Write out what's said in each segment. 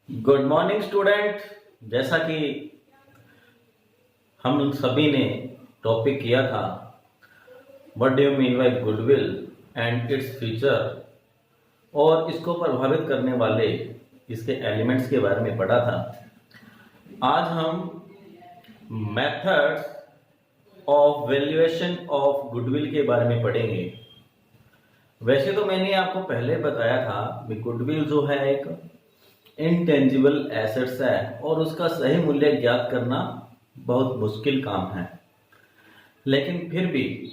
Good morning student. जैसा कि हम सभी ने टॉपिक किया था, what do you mean by goodwill and its feature, और इसको प्रभावित करने वाले इसके एलिमेंट्स के बारे में पढ़ा था। आज हम methods of valuation of goodwill के बारे में पढ़ेंगे। वैसे तो मैंने आपको पहले बताया था कि गुडविल जो है एक इनटेंजिबल एसेट्स है और उसका सही मूल्य ज्ञात करना बहुत मुश्किल काम है, लेकिन फिर भी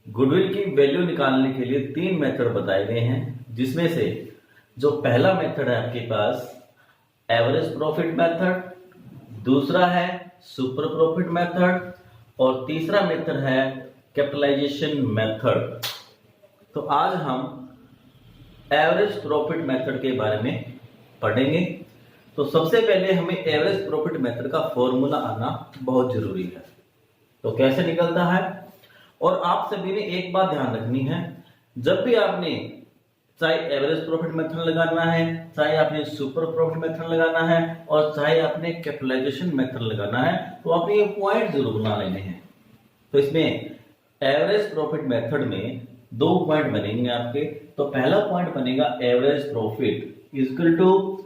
गुडविल की वैल्यू निकालने के लिए 3 मेथड बताए गए हैं, जिसमें से जो पहला मेथड है आपके पास एवरेज प्रॉफिट मेथड, दूसरा है सुपर प्रॉफिट मेथड और तीसरा मेथड है कैपिटलाइजेशन मेथड। तो आज हम एवरेज प्रॉफिट मेथड के बारे में पढ़ेंगे। तो सबसे पहले हमें एवरेज प्रॉफिट मेथड का फॉर्मूला आना बहुत जरूरी है। तो कैसे निकलता है, और आप सभी ने एक बात ध्यान रखनी है, जब भी आपने चाहे एवरेज प्रॉफिट मेथड लगाना है, चाहे आपने सुपर प्रॉफिट मेथड लगाना है और चाहे आपने कैपिटलाइजेशन मेथड लगाना है, तो आपने ये पॉइंट जरूर बना लेने हैं। तो इसमें एवरेज प्रॉफिट मेथड में 2 पॉइंट बनेंगे आपके। तो पहला पॉइंट बनेगा average profit equal to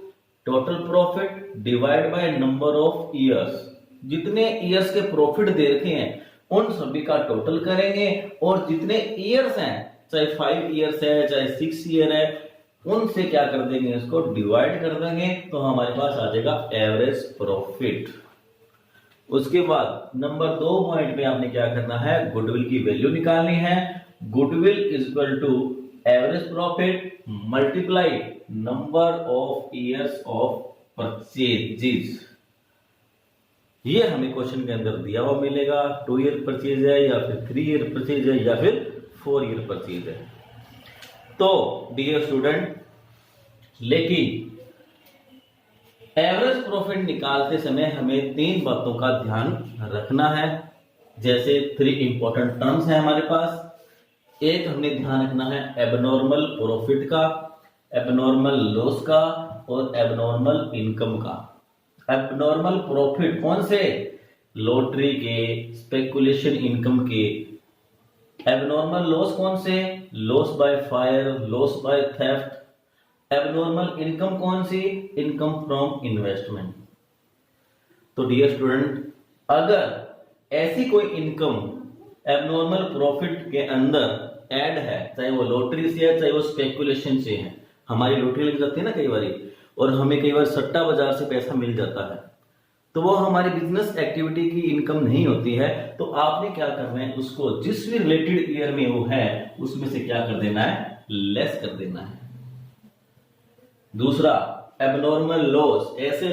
total profit divide by number of years. जितने ईयर्स के प्रॉफिट दे रखे हैं उन सभी का टोटल करेंगे, और जितने ईयर्स हैं, चाहे 5 ईयर्स है चाहे 6 ईयर है, उनसे क्या कर देंगे, इसको डिवाइड कर देंगे, तो हमारे पास आ जाएगा एवरेज प्रॉफिट। उसके बाद नंबर 2 पॉइंट पे आपने क्या करना है, गुडविल की वैल्यू निकालनी है। Goodwill is equal to average profit multiply number of years of purchases. ये हमें क्वेश्चन के अंदर दिया हुआ मिलेगा। 2 ईयर परचेज है या फिर 3 ईयर परचेज है या फिर 4 ईयर परचेज है। तो डियर स्टूडेंट, लेकिन एवरेज प्रॉफिट निकालते समय हमें 3 बातों का ध्यान रखना है। जैसे 3 इंपॉर्टेंट टर्म्स है हमारे पास। एक हमने ध्यान रखना है एबनॉर्मल प्रॉफिट का, एबनॉर्मल लॉस का और एबनॉर्मल इनकम का। एबनॉर्मल प्रॉफिट कौन से, लॉटरी के, स्पेकुलेशन इनकम के। एबनॉर्मल लॉस कौन से, loss by fire, loss by theft. Abnormal income कौन सी, इनकम फ्रॉम इन्वेस्टमेंट। तो डियर स्टूडेंट, अगर ऐसी कोई इनकम एबनॉर्मल प्रॉफिट के अंदर ऐड है, चाहे वो लॉटरी से है चाहे वो स्पेकुलेशन से है। हमारी लॉटरी लग जाती है ना कई बार, और हमें कई बार सट्टा बाजार से पैसा मिल जाता है, तो वो हमारी बिजनेस एक्टिविटी की इनकम नहीं होती है। तो आपने क्या करना है, उसको जिस भी रिलेटेड ईयर में वो है उसमें से क्या कर देना है, लेस कर देना है। दूसरा एबनॉर्मल लॉस, ऐसे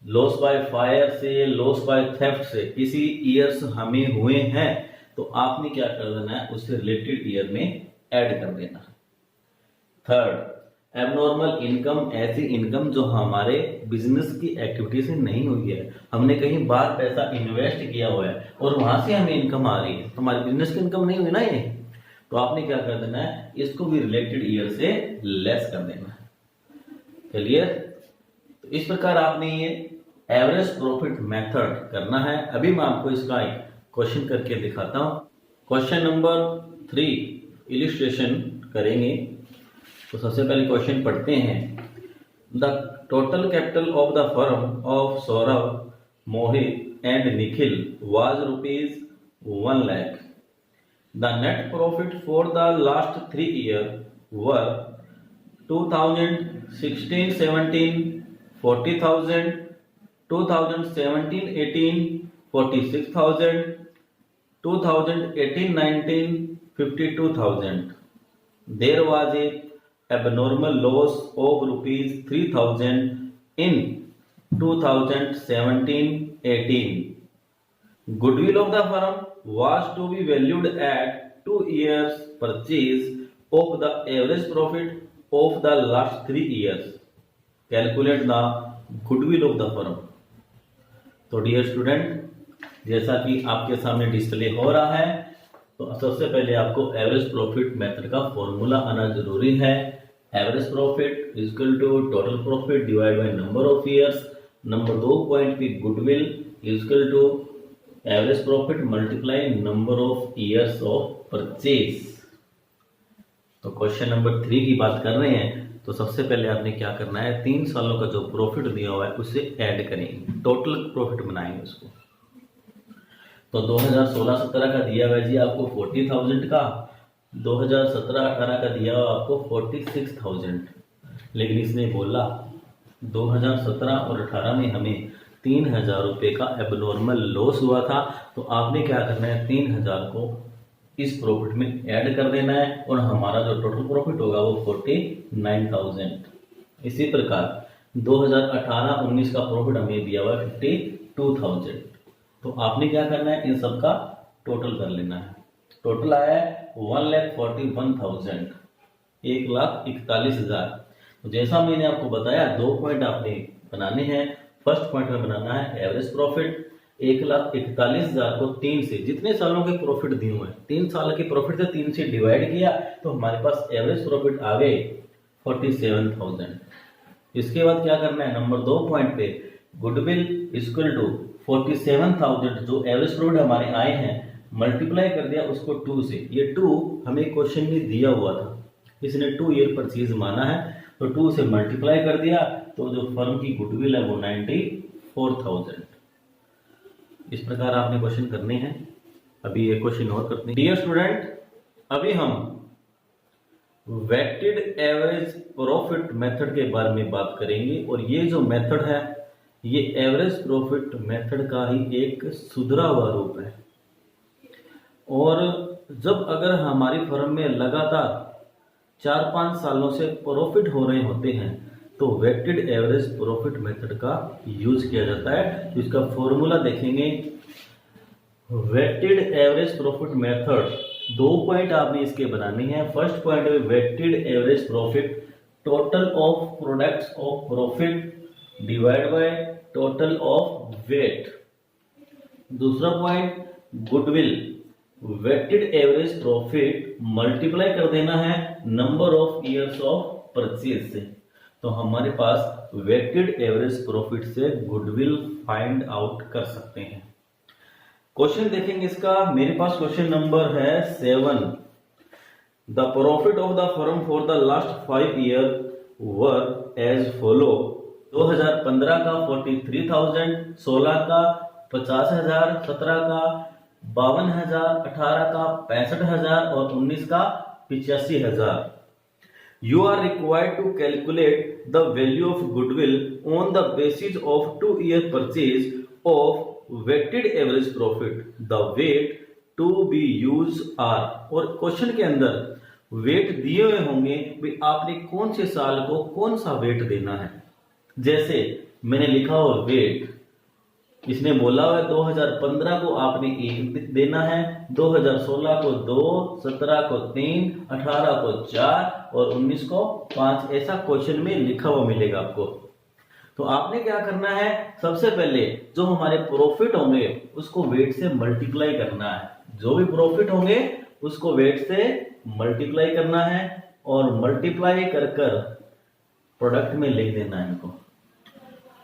लॉस बाय फायर से, लॉस बाय थेफ्ट से किसी ईयर्स हमें हुए हैं, तो आपने क्या कर देना है, उससे रिलेटेड ईयर में ऐड कर देना है। थर्ड एबनॉर्मल इनकम, ऐसी इनकम जो हमारे बिजनेस की एक्टिविटी से नहीं हुई है, हमने कहीं बाहर पैसा इन्वेस्ट किया हुआ है और वहां से हमें इनकम आ रही है, तो हमारी बिजनेस की इनकम नहीं हुई ना ये, तो आपने क्या कर देना है, इसको भी रिलेटेड ईयर से लेस कर देना है। क्लियर? तो इस प्रकार आपने ये एवरेज प्रॉफिट मेथड करना है। अभी मैं आपको इसका एक क्वेश्चन करके दिखाता हूं। क्वेश्चन नंबर 3 इलिस्ट्रेशन करेंगे। तो सबसे पहले क्वेश्चन पढ़ते हैं। The total capital of the firm of Saurabh, Mohit and Nikhil was ₹1 lakh. The net profit for the last 3 year were 2016-17 40,000, 2017-18 46,000, 2018-19 52,000. There was a abnormal loss of ₹3,000 in 2017-18. Goodwill of the firm was to be valued at 2 years purchase of the average profit of the last 3 years. Calculate the goodwill of the firm. तो dear student, जैसा कि आपके सामने display हो रहा है, तो सबसे पहले आपको एवरेज प्रॉफिट मेथड का फॉर्मूला आना जरूरी है। Average profit equal to total profit divide by number of years. Number 2 point पे goodwill equal to average profit multiply number of years of purchase. तो क्वेश्चन नंबर 3 की बात कर रहे हैं, तो सबसे पहले आपने क्या करना है, 3 सालों का जो प्रॉफिट दिया हुआ है उसे ऐड करेंगे, टोटल प्रॉफिट बनाएंगे उसको। तो 2016-17 का दिया हुआ है जी आपको 40,000 का, 2017-18 का दिया हुआ आपको 46,000, लेकिन इसने बोला 2017 और 18 में हमें 3,000 रुपये का एबनॉर्मल लॉस हुआ था। तो आपने क्या करना है, 3,000 को इस प्रॉफिट में ऐड कर देना है और हमारा जो टोटल प्रॉफिट होगा वो 49,000। इसी प्रकार 2018-19 का प्रॉफिट हमें दिया हुआ 52,000। तो आपने क्या करना है, इन सब का टोटल कर लेना है। टोटल आया है 1,41,000, 1,41,000। तो जैसा मैंने आपको बताया 2 पॉइंट आपने बनाने हैं। फर्स्ट पॉइंट में बनाना है एवरेज प्रॉफिट, 1,41,000 को 3 से, जितने सालों के प्रॉफिट दिए हुए हैं 3 साल के प्रॉफिट से 3 से डिवाइड किया तो हमारे पास एवरेज प्रॉफिट आ गए 47,000। इसके बाद क्या करना है, नंबर 2 पॉइंट पे गुडविल इक्वल टू 47,000 जो एवरेज प्रॉफिट हमारे आए हैं मल्टीप्लाई कर दिया उसको 2 से। ये 2 हमें क्वेश्चन में दिया हुआ था, इसने 2 ईयर परचेज माना है, तो 2 से मल्टीप्लाई कर दिया तो जो फर्म की गुडविल है वो 94,000। इस प्रकार आपने क्वेश्चन करने हैं। अभी ये क्वेश्चन और करते हैं। डियर स्टूडेंट, अभी हम वेटेड एवरेज प्रॉफिट मेथड के बारे में बात करेंगे, और ये जो मेथड है ये एवरेज प्रॉफिट मेथड का ही एक सुधरा हुआ रूप है। और जब अगर हमारी फर्म में लगातार 4-5 सालों से प्रॉफिट हो रहे होते हैं तो वेटेड एवरेज प्रॉफिट मेथड का यूज किया जाता है। तो इसका फॉर्मूला देखेंगे, weighted average profit method 2 point आपने इसके बनाने हैं। फर्स्ट पॉइंट है weighted average profit, total of products of profit divide by total of weight. दूसरा point goodwill, weighted average profit multiply कर देना है number of years of purchase से। तो हमारे पास वेटेड एवरेज प्रॉफिट से गुडविल फाइंड आउट कर सकते हैं। क्वेश्चन देखेंगे इसका, मेरे पास क्वेश्चन नंबर है 7। The profit of the firm for the last 5 year were as follow. 2015 का 43,000, 16 का 50,000, 17 का 52,000, 18 का 65,000 और 19 का 85,000। You are required to calculate the value of goodwill on the basis of 2-year purchase of weighted average profit. The weight to be used are, और question के अंदर wait दिए हुए होंगे भी आपने कौन से साल को कौन सा वेट देना है। जैसे मैंने लिखा हो वेट, इसने बोला हुआ 2015 को आपने 1 देना है, 2016 को 2, 17 को 3, 18 को 4 और 19 को 5, ऐसा क्वेश्चन में लिखा हुआ मिलेगा आपको। तो आपने क्या करना है, सबसे पहले जो हमारे प्रॉफिट होंगे उसको वेट से मल्टीप्लाई करना है। जो भी प्रॉफिट होंगे उसको वेट से मल्टीप्लाई करना है और मल्टीप्लाई कर प्रोडक्ट में लिख देना है। इनको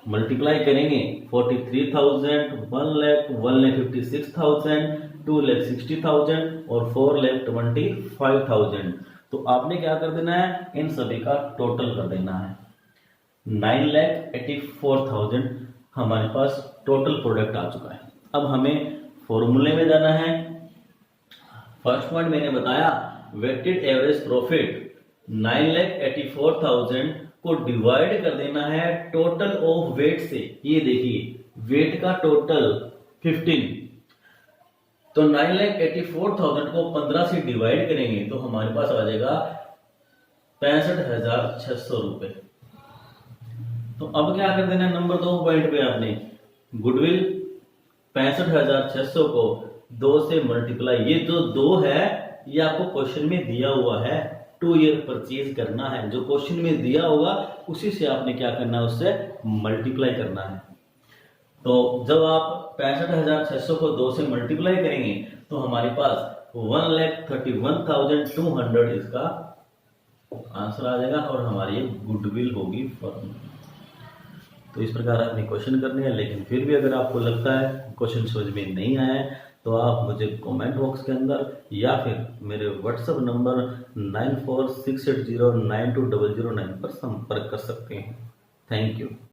मल्टीप्लाई करेंगे 43,000, 1 लाख, 1,56,000, 2,60,000 और 4,25,000। तो आपने क्या कर देना है, इन सभी का टोटल कर देना है। 9,84,000 हमारे पास टोटल प्रोडक्ट आ चुका है। अब हमें फॉर्मूले में जाना है। फर्स्ट पॉइंट मैंने बताया वेटेड एवरेज प्रॉफिट 9,84,000 को डिवाइड कर देना है टोटल ऑफ वेट से। ये देखिए वेट का टोटल 15, तो 9,84,000 को 15 से डिवाइड करेंगे तो हमारे पास आ जाएगा 65,600 रुपए। तो अब क्या कर देना है, नंबर 2 पॉइंट पे आपने गुडविल 65,600 को 2 से मल्टीप्लाई, ये जो 2 है ये आपको क्वेश्चन में दिया हुआ है, 2 ईयर परचेज करना है। जो क्वेश्चन में दिया होगा उसी से आपने क्या करना है, उससे मल्टीप्लाई करना है। तो जब आप 65,600 को 2 से मल्टीप्लाई करेंगे तो हमारे पास 1,31,200 इसका आंसर आ जाएगा और हमारी ये गुडविल होगी फर्म। तो इस प्रकार आपने क्वेश्चन करने हैं, लेकिन फिर भी अगर आपको लगता है क्वेश्चन समझ में नहीं आया है तो आप मुझे कमेंट बॉक्स के अंदर या फिर मेरे व्हाट्सएप नंबर 9468092009 पर संपर्क कर सकते हैं। Thank you.